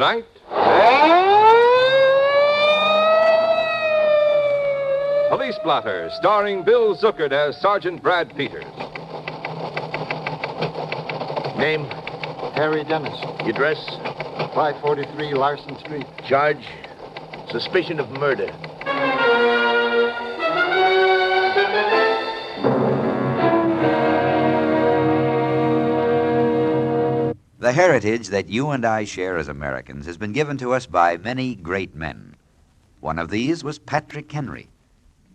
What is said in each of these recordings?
Tonight, Police Blotter, starring Bill Zuckert as Sergeant Brad Peters. Name? Harry Dennis, Address? 543 Larson Street. Charge? Suspicion of murder. The heritage that you and I share as Americans has been given to us by many great men. One of these was Patrick Henry.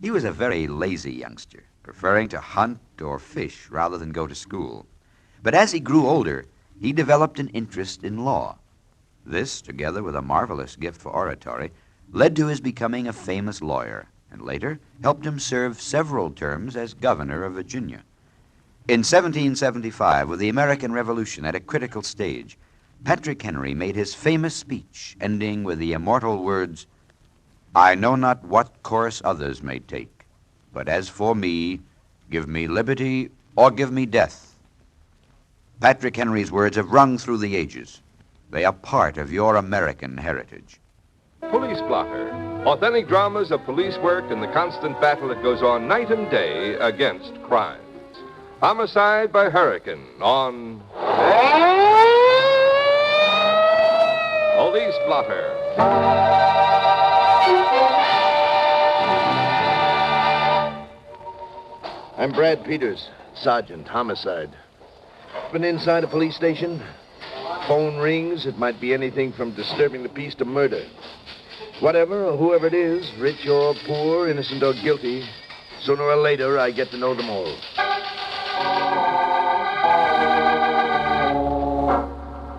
He was a very lazy youngster, preferring to hunt or fish rather than go to school. But as he grew older, he developed an interest in law. This, together with a marvelous gift for oratory, led to his becoming a famous lawyer, and later helped him serve several terms as governor of Virginia. In 1775, with the American Revolution at a critical stage, Patrick Henry made his famous speech, ending with the immortal words, "I know not what course others may take, but as for me, give me liberty or give me death." Patrick Henry's words have rung through the ages. They are part of your American heritage. Police Blotter, authentic dramas of police work and the constant battle that goes on night and day against crime. Homicide by Hurricane on Police Blotter. I'm Brad Peters, Sergeant, Homicide. Been inside a police station. Phone rings. It might be anything from disturbing the peace to murder. Whatever or whoever it is, rich or poor, innocent or guilty, sooner or later I get to know them all.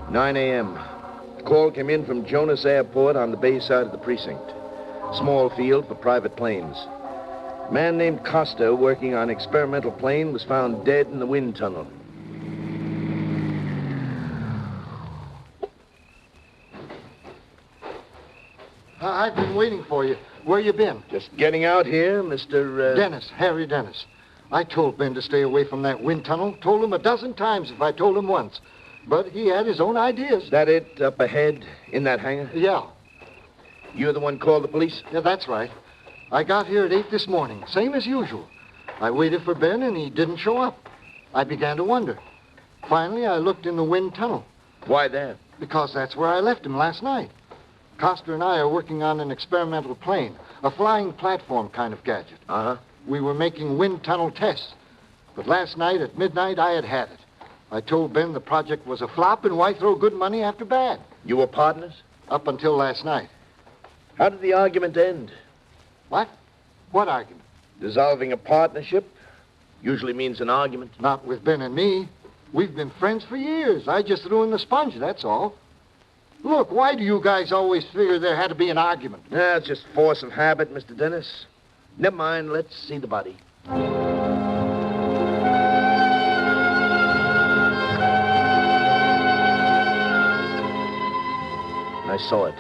9 a.m. The call came in from Jonas Airport on the bay side of the precinct. Small field for private planes. A man named Costa, working on experimental plane, was found dead in the wind tunnel. I've been waiting for you. Where you been? Just getting out here, Mr. Dennis, Harry Dennis. I told Ben to stay away from that wind tunnel. Told him a dozen times if I told him once. But he had his own ideas. That it up ahead in that hangar? Yeah. You're the one called the police? Yeah, that's right. I got here at 8 this morning, same as usual. I waited for Ben, and he didn't show up. I began to wonder. Finally, I looked in the wind tunnel. Why that? Because that's where I left him last night. Costa and I are working on an experimental plane, a flying platform kind of gadget. Uh-huh. We were making wind tunnel tests. But last night at midnight, I had it. I told Ben the project was a flop, and why throw good money after bad? You were partners? Up until last night. How did the argument end? What? What argument? Dissolving a partnership usually means an argument. Not with Ben and me. We've been friends for years. I just threw in the sponge, that's all. Look, why do you guys always figure there had to be an argument? Yeah, it's just force of habit, Mr. Dennis. Never mind, let's see the body. I saw it,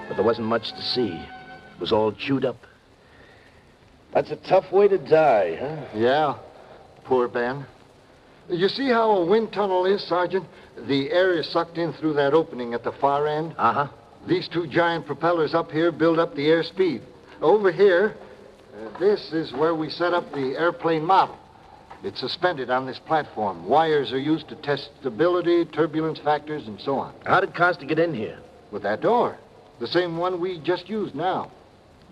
but there wasn't much to see. It was all chewed up. That's a tough way to die, huh? Yeah, poor Ben. You see how a wind tunnel is, Sergeant? The air is sucked in through that opening at the far end. Uh-huh. These two giant propellers up here build up the airspeed. Over here, this is where we set up the airplane model. It's suspended on this platform. Wires are used to test stability, turbulence factors, and so on. How did Costa get in here? With that door. The same one we just used now.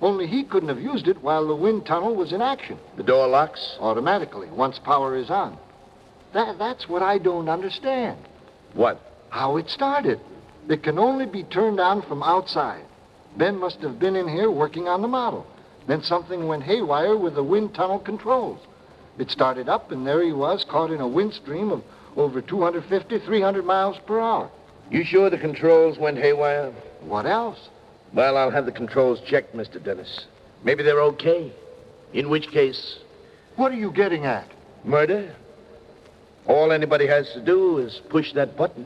Only he couldn't have used it while the wind tunnel was in action. The door locks? Automatically, once power is on. That's what I don't understand. What? How it started. It can only be turned on from outside. Ben must have been in here working on the model. Then something went haywire with the wind tunnel controls. It started up, and there he was, caught in a wind stream of over 250, 300 miles per hour. You sure the controls went haywire? What else? Well, I'll have the controls checked, Mr. Dennis. Maybe they're okay. In which case... What are you getting at? Murder. All anybody has to do is push that button.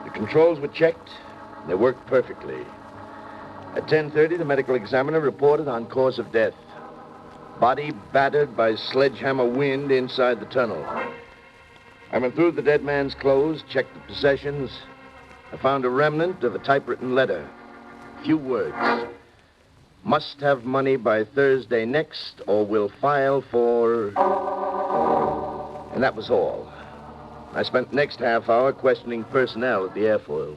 The controls were checked. They worked perfectly. At 10:30, the medical examiner reported on cause of death. Body battered by sledgehammer wind inside the tunnel. I went through the dead man's clothes, checked the possessions. I found a remnant of a typewritten letter. Few words. Must have money by Thursday next, or will file for... And that was all. I spent the next half hour questioning personnel at the airfoil.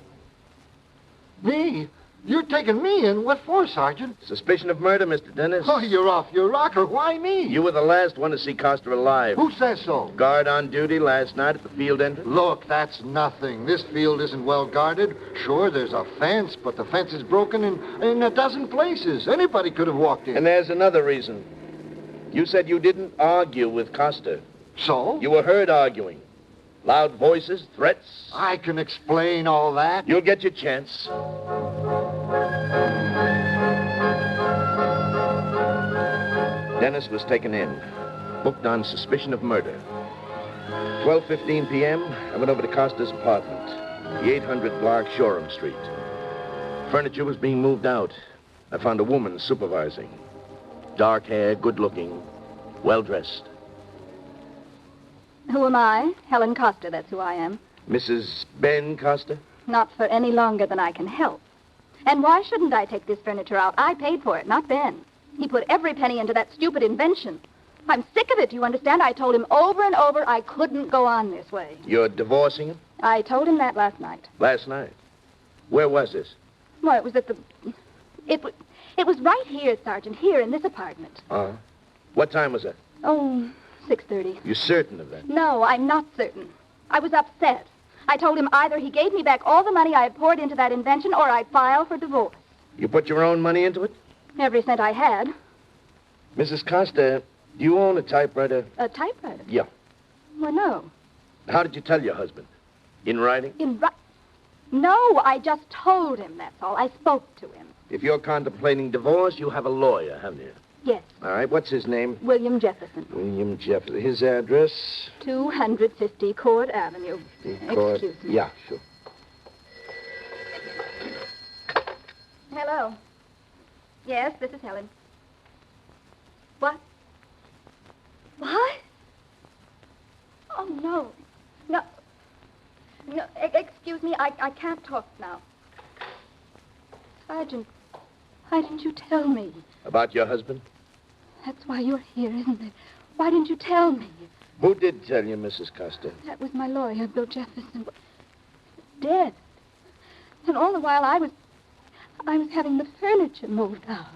Me? You're taking me in? What for, Sergeant? Suspicion of murder, Mr. Dennis. Oh, you're off your rocker. Why me? You were the last one to see Costa alive. Who says so? Guard on duty last night at the field entrance. Look, that's nothing. This field isn't well guarded. Sure, there's a fence, but the fence is broken in a dozen places. Anybody could have walked in. And there's another reason. You said you didn't argue with Costa. So? You were heard arguing. Loud voices, threats. I can explain all that. You'll get your chance. Dennis was taken in, booked on suspicion of murder. 12:15 p.m., I went over to Costa's apartment, the 800 block Shoreham Street. Furniture was being moved out. I found a woman supervising. Dark hair, good-looking, well-dressed. Who am I? Helen Costa, that's who I am. Mrs. Ben Costa? Not for any longer than I can help. And why shouldn't I take this furniture out? I paid for it, not Ben. He put every penny into that stupid invention. I'm sick of it, you understand? I told him over and over I couldn't go on this way. You're divorcing him? I told him that last night. Last night? Where was this? Well, it was at the... It was right here, Sergeant, here in this apartment. Uh-huh. What time was that? Oh, 6:30. You're certain of that? No, I'm not certain. I was upset. I told him either he gave me back all the money I had poured into that invention or I'd file for divorce. You put your own money into it? Every cent I had. Mrs. Costa, do you own a typewriter? A typewriter? Yeah. Well, no. How did you tell your husband? In writing? No, I just told him, that's all. I spoke to him. If you're contemplating divorce, you have a lawyer, haven't you? Yes. All right, what's his name? William Jefferson. William Jefferson. His address? 250 Court Avenue. Excuse me. Yeah, sure. Hello. Yes, this is Helen. What? What? Oh, no. No. No, excuse me, I can't talk now. Sergeant, why didn't you tell me? About your husband? That's why you're here, isn't it? Why didn't you tell me? Who did tell you, Mrs. Costa? That was my lawyer, Bill Jefferson. Dead. And all the while I was having the furniture moved out.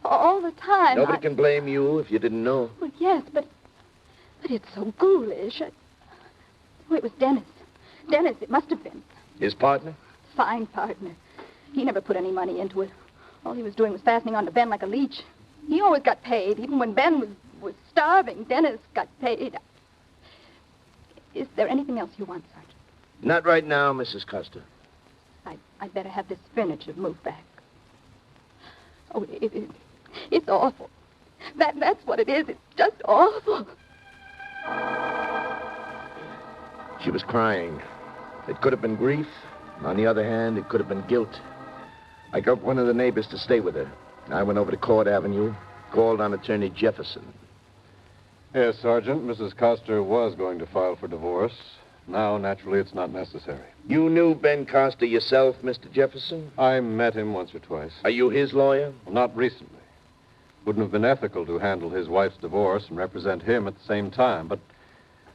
All the time. Nobody can blame you if you didn't know. Well, yes, but it's so ghoulish. Oh, it was Dennis. Dennis, it must have been. His partner? Fine partner. He never put any money into it. All he was doing was fastening on to Ben like a leech. He always got paid. Even when Ben was starving, Dennis got paid. Is there anything else you want, Sergeant? Not right now, Mrs. Costa. I'd better have this furniture moved back. Oh, it's awful. That's what it is. It's just awful. She was crying. It could have been grief. On the other hand, it could have been guilt. I got one of the neighbors to stay with her. I went over to Court Avenue, called on Attorney Jefferson. Yes, Sergeant. Mrs. Costa was going to file for divorce. Now, naturally, it's not necessary. You knew Ben Costa yourself, Mr. Jefferson? I met him once or twice. Are you his lawyer? Well, not recently. Wouldn't have been ethical to handle his wife's divorce and represent him at the same time, but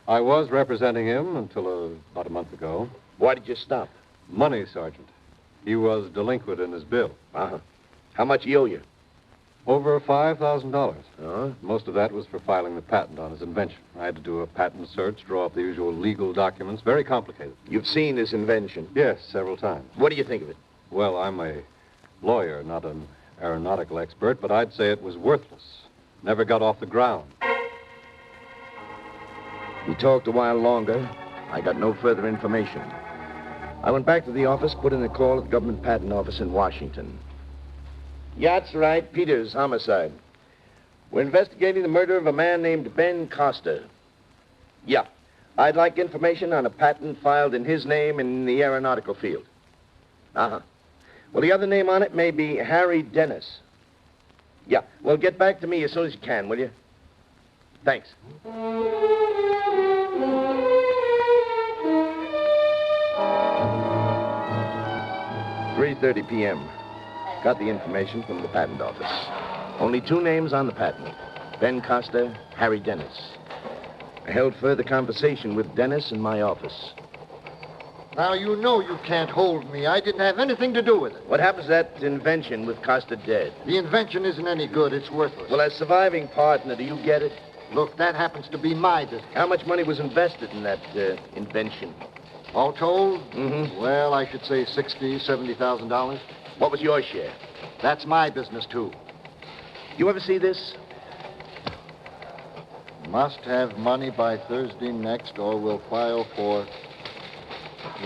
I was representing him until about a month ago. Why did you stop? Money, Sergeant. He was delinquent in his bill. Uh-huh. How much he owe you? Over $5,000. Oh? Most of that was for filing the patent on his invention. I had to do a patent search, draw up the usual legal documents. Very complicated. You've seen his invention? Yes, several times. What do you think of it? Well, I'm a lawyer, not an aeronautical expert, but I'd say it was worthless. Never got off the ground. He talked a while longer. I got no further information. I went back to the office, put in a call at the government patent office in Washington. Yeah, that's right. Peters, homicide. We're investigating the murder of a man named Ben Costa. Yeah. I'd like information on a patent filed in his name in the aeronautical field. Uh-huh. Well, the other name on it may be Harry Dennis. Yeah. Well, get back to me as soon as you can, will you? Thanks. 3:30 p.m. Got the information from the patent office. Only 2 names on the patent. Ben Costa, Harry Dennis. I held further conversation with Dennis in my office. Now, you know you can't hold me. I didn't have anything to do with it. What happens to that invention with Costa dead? The invention isn't any good. It's worthless. Well, as surviving partner, do you get it? Look, that happens to be my business. How much money was invested in that invention? All told? Mm-hmm. Well, I should say $60,000, $70,000. What was your share? That's my business, too. You ever see this? Must have money by Thursday next, or we'll file for...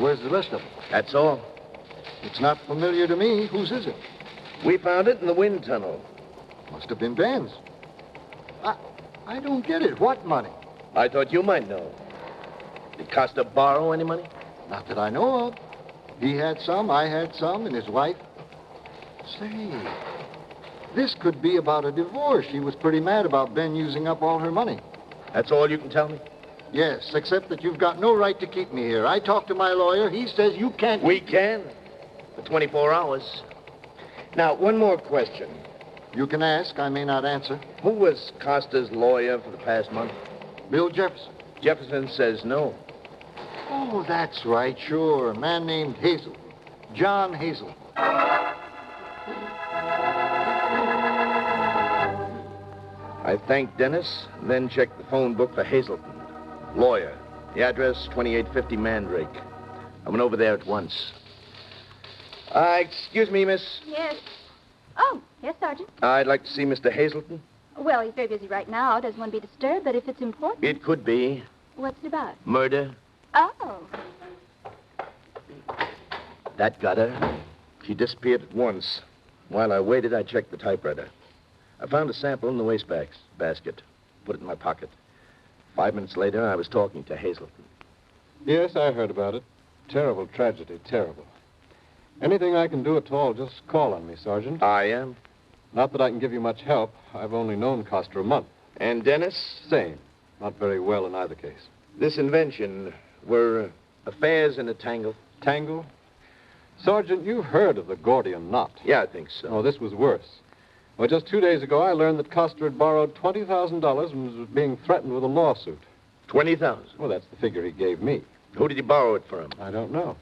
Where's the rest of it? That's all. It's not familiar to me. Whose is it? We found it in the wind tunnel. Must have been Ben's. I don't get it. What money? I thought you might know. Did Costa borrow any money? Not that I know of. He had some, I had some, and his wife. Say, this could be about a divorce. She was pretty mad about Ben using up all her money. That's all you can tell me? Yes, except that you've got no right to keep me here. I talked to my lawyer. He says you can't... We can. For 24 hours. Now, one more question. You can ask. I may not answer. Who was Costa's lawyer for the past month? Bill Jefferson. Jefferson says no. Oh, that's right, sure. A man named Hazel. John Hazel. I thanked Dennis, then checked the phone book for Hazelton. Lawyer. The address, 2850 Mandrake. I went over there at once. Excuse me, miss. Yes. Oh, yes, Sergeant. I'd like to see Mr. Hazelton. Well, he's very busy right now. Doesn't want to be disturbed, but if it's important... It could be. What's it about? Murder. Oh. That got her. She disappeared at once. While I waited, I checked the typewriter. I found a sample in the basket. Put it in my pocket. 5 minutes later, I was talking to Hazelton. Yes, I heard about it. Terrible tragedy, terrible. Anything I can do at all, just call on me, Sergeant. I am. Not that I can give you much help. I've only known Costa a month. And Dennis? Same. Not very well in either case. This invention, were affairs in a tangle? Tangle? Sergeant, you've heard of the Gordian knot. Yeah, I think so. Oh, this was worse. Well, just 2 days ago, I learned that Costa had borrowed $20,000 and was being threatened with a lawsuit. 20,000? Well, that's the figure he gave me. Who did he borrow it from? I don't know.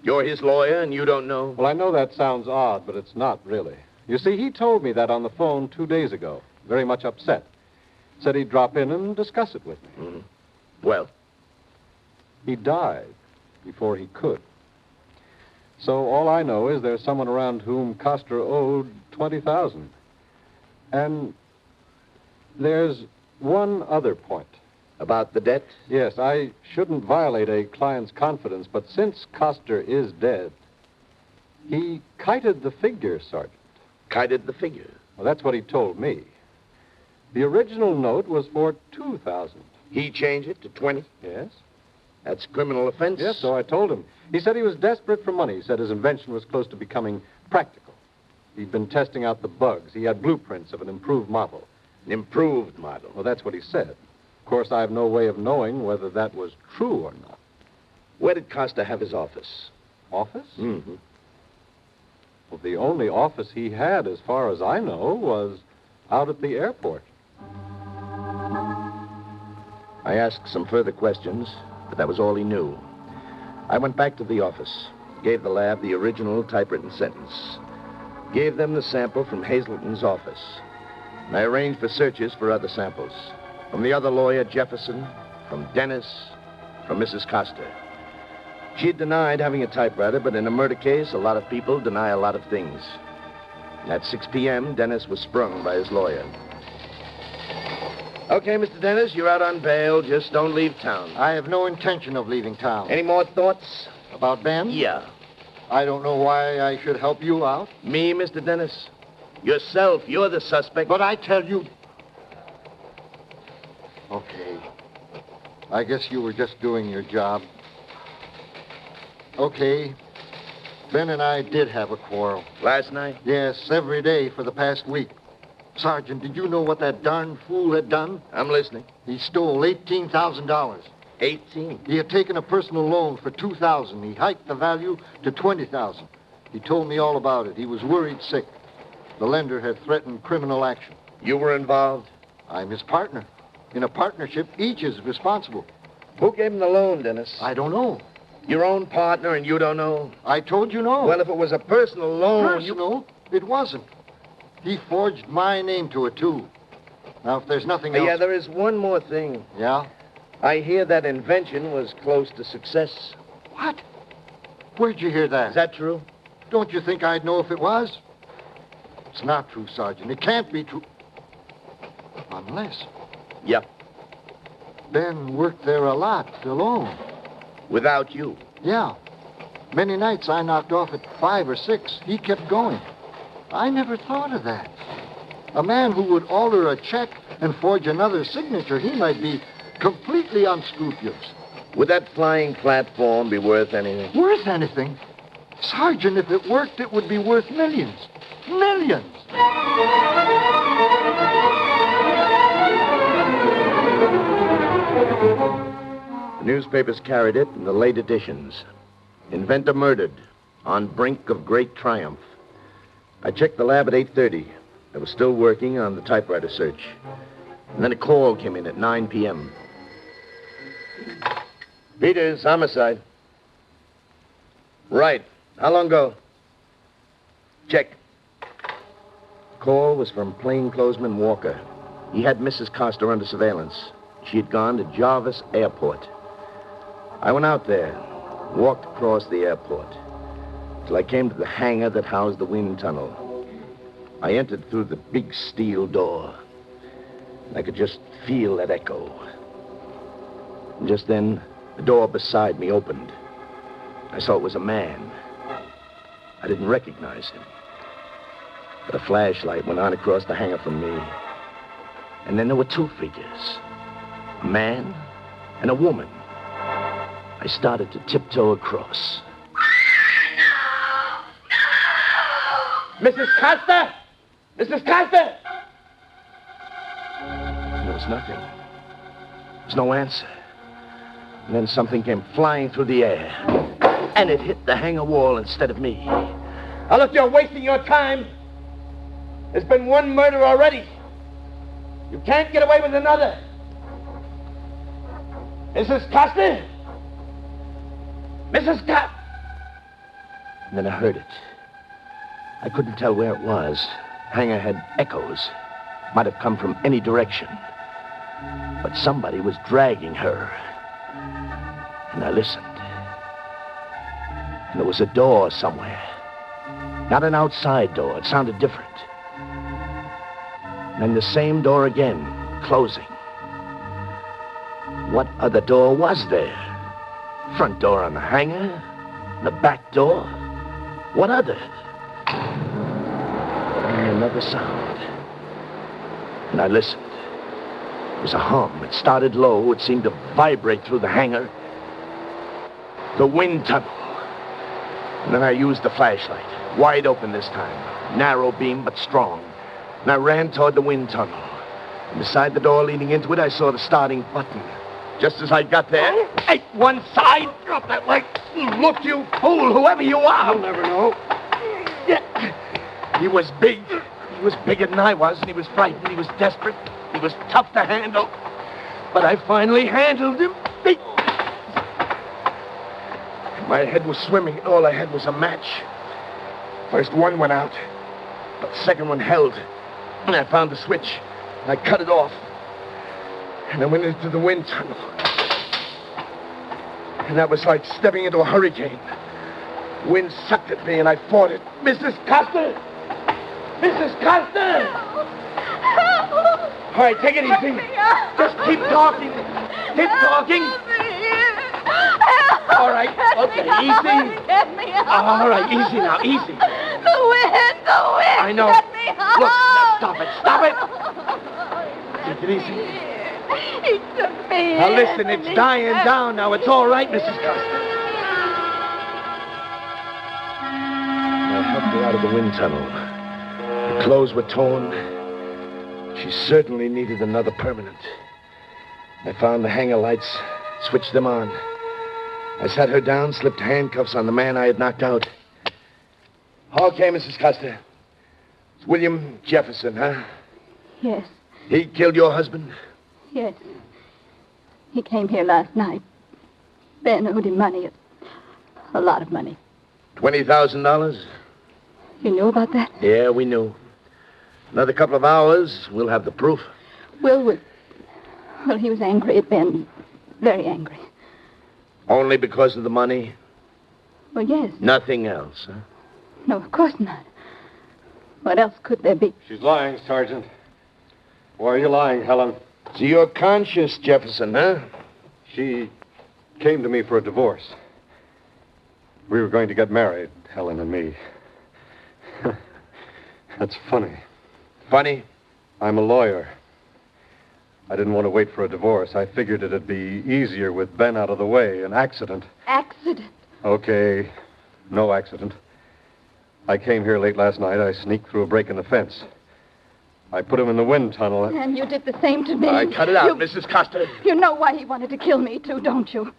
You're his lawyer and you don't know? Well, I know that sounds odd, but it's not really. You see, he told me that on the phone 2 days ago, very much upset. Said he'd drop in and discuss it with me. Mm-hmm. Well? He died before he could. So all I know is there's someone around whom Costa owed $20,000. And there's one other point. About the debt? Yes, I shouldn't violate a client's confidence, but since Costa is dead, he kited the figure, Sergeant. Kited the figure? Well, that's what he told me. The original note was for $2,000. He changed it to 20? Yes. That's criminal offense? Yes, so I told him. He said he was desperate for money. He said his invention was close to becoming practical. He'd been testing out the bugs. He had blueprints of an improved model. An improved model? Well, that's what he said. Of course, I have no way of knowing whether that was true or not. Where did Costa have his office? Office? Mm-hmm. Well, the only office he had, as far as I know, was out at the airport. I asked some further questions, but that was all he knew. I went back to the office, gave the lab the original typewritten sentence, gave them the sample from Hazelton's office. And I arranged for searches for other samples. From the other lawyer, Jefferson, from Dennis, from Mrs. Costa. She had denied having a typewriter, but in a murder case, a lot of people deny a lot of things. At 6 p.m., Dennis was sprung by his lawyer. Okay, Mr. Dennis, you're out on bail. Just don't leave town. I have no intention of leaving town. Any more thoughts? About Ben? Yeah. I don't know why I should help you out. Me, Mr. Dennis? Yourself. You're the suspect. But I tell you... Okay. I guess you were just doing your job. Okay. Ben and I did have a quarrel. Last night? Yes, every day for the past week. Sergeant, did you know what that darn fool had done? I'm listening. He stole $18,000. 18? He had taken a personal loan for $2,000. He hiked the value to $20,000. He told me all about it. He was worried sick. The lender had threatened criminal action. You were involved? I'm his partner. In a partnership, each is responsible. Who gave him the loan, Dennis? I don't know. Your own partner, and you don't know? I told you no. Well, if it was a personal loan... Personal? It wasn't. He forged my name to it, too. Now, if there's nothing else... Yeah, there is one more thing. Yeah? I hear that invention was close to success. What? Where'd you hear that? Is that true? Don't you think I'd know if it was? It's not true, Sergeant. It can't be true. Unless... Yep. Ben worked there a lot, alone. Without you? Yeah. Many nights I knocked off at 5 or 6. He kept going. I never thought of that. A man who would alter a check and forge another signature, he might be completely unscrupulous. Would that flying platform be worth anything? Worth anything? Sergeant, if it worked, it would be worth millions. Millions! The newspapers carried it in the late editions. Inventor murdered, on brink of great triumph. I checked the lab at 8:30. I was still working on the typewriter search. And then a call came in at 9 p.m. Peters, homicide. Right. How long ago? Check. Call was from plainclothesman Walker. He had Mrs. Coster under surveillance. She had gone to Jarvis Airport. I went out there, walked across the airport, till I came to the hangar that housed the wind tunnel. I entered through the big steel door. I could just feel that echo. And just then, the door beside me opened. I saw it was a man. I didn't recognize him. But a flashlight went on across the hangar from me. And then there were two figures. A man and a woman. I started to tiptoe across. Mrs. Costa! Mrs. Costa! There was nothing. There was no answer. And then something came flying through the air. And it hit the hangar wall instead of me. Now look, you're wasting your time. There's been one murder already. You can't get away with another. Mrs. Costa? Mrs. Costa! And then I heard it. I couldn't tell where it was. Hangar had echoes. Might have come from any direction. But somebody was dragging her. And I listened. And there was a door somewhere. Not an outside door. It sounded different. And then the same door again, closing. What other door was there? Front door on the hangar? The back door? What other? And another sound. And I listened. It was a hum. It started low. It seemed to vibrate through the hangar. The wind tunnel. And then I used the flashlight. Wide open this time. Narrow beam, but strong. And I ran toward the wind tunnel. And beside the door leading into it, I saw the starting button. Just as I got there, hey, one side, drop that leg. Look, you fool, whoever you are. You'll never know. Yeah. He was big. He was bigger than I was, and he was frightened. He was desperate. He was tough to handle. But I finally handled him. My head was swimming, and all I had was a match. First one went out, but the second one held. And I found the switch, and I cut it off. And I went into the wind tunnel. And that was like stepping into a hurricane. Wind sucked at me, and I fought it. Mrs. Costa! Mrs. Costa! Help! All right, take it easy. Just keep talking. Keep talking. Help! All right, okay, easy. Get me out. All right, easy now, easy. The wind! I know. Get me out. Look, stop it. Take it easy. He took me Now in listen, and it's he dying had down now. It's all right, Mrs. Costa. I helped her out of the wind tunnel. Her clothes were torn. She certainly needed another permanent. I found the hangar lights, switched them on. I sat her down, slipped handcuffs on the man I had knocked out. Okay, Mrs. Custer. It's William Jefferson, huh? Yes, He killed your husband? yes. He came here last night. Ben owed him money. A lot of money. $20,000? You knew about that? Yeah, we knew. Another couple of hours, we'll have the proof. Well, he was angry at Ben. Very angry. Only because of the money? Well, yes. Nothing else, huh? No, of course not. What else could there be? She's lying, Sergeant. Why are you lying, Helen? So you're conscious, Jefferson, huh? She came to me for a divorce. We were going to get married, Helen and me. That's funny. Funny? I'm a lawyer. I didn't want to wait for a divorce. I figured it'd be easier with Ben out of the way. An accident. Accident? Okay, no accident. I came here late last night. I sneaked through a break in the fence. I put him in the wind tunnel. And you did the same to me. All right, cut it out, Mrs. Custer. You know why he wanted to kill me, too, don't you?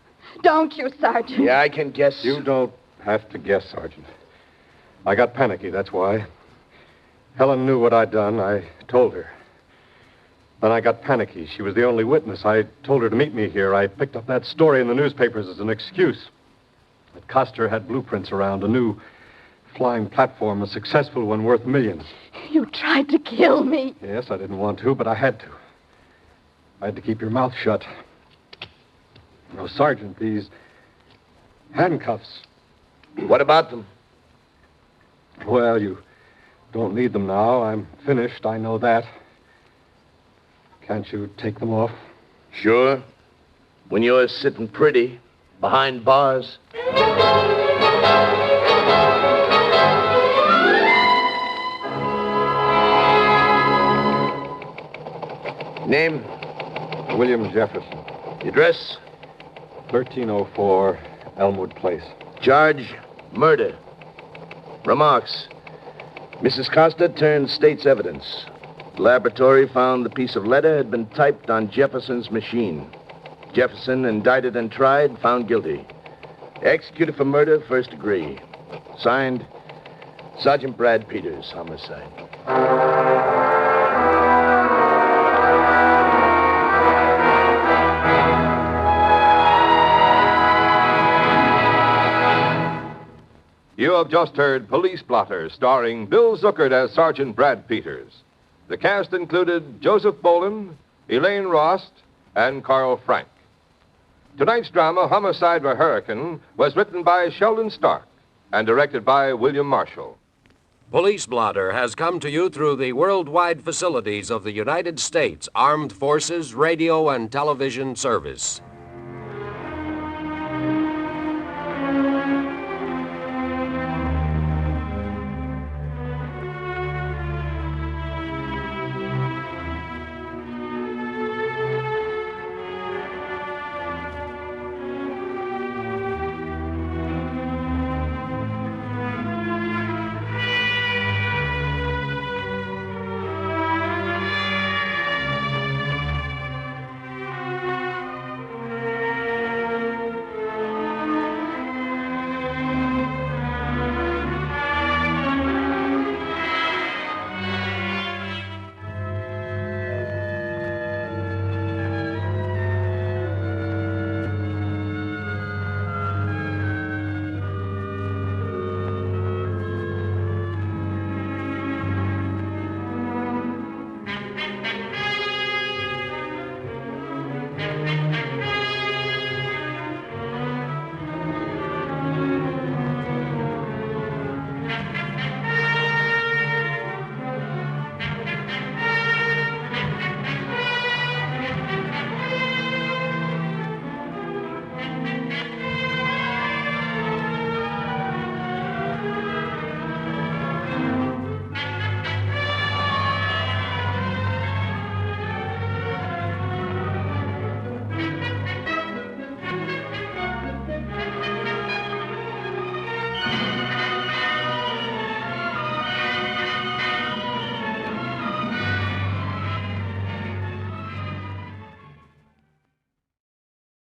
Don't you, Sergeant? Yeah, I can guess. You don't have to guess, Sergeant. I got panicky, that's why. Helen knew what I'd done. I told her. Then I got panicky. She was the only witness. I told her to meet me here. I picked up that story in the newspapers as an excuse. That Coster had blueprints around, a new flying platform, a successful one worth millions. You tried to kill me. Yes, I didn't want to, but I had to. I had to keep your mouth shut. No, Sergeant, these handcuffs. What about them? Well, you don't need them now. I'm finished. I know that. Can't you take them off? Sure. When you're sitting pretty behind bars. Name? William Jefferson, Address? 1304 Elmwood Place. Charge? Murder. Remarks? Mrs. Costa turned state's evidence. The laboratory found the piece of letter had been typed on Jefferson's machine. Jefferson, indicted and tried, found guilty. Executed for murder, first degree. Signed, Sergeant Brad Peters, homicide. You have just heard Police Blotter, starring Bill Zuckert as Sergeant Brad Peters. The cast included Joseph Boland, Elaine Rost, and Carl Frank. Tonight's drama, Homicide by Hurricane, was written by Sheldon Stark and directed by William Marshall. Police Blotter has come to you through the worldwide facilities of the United States Armed Forces Radio and Television Service.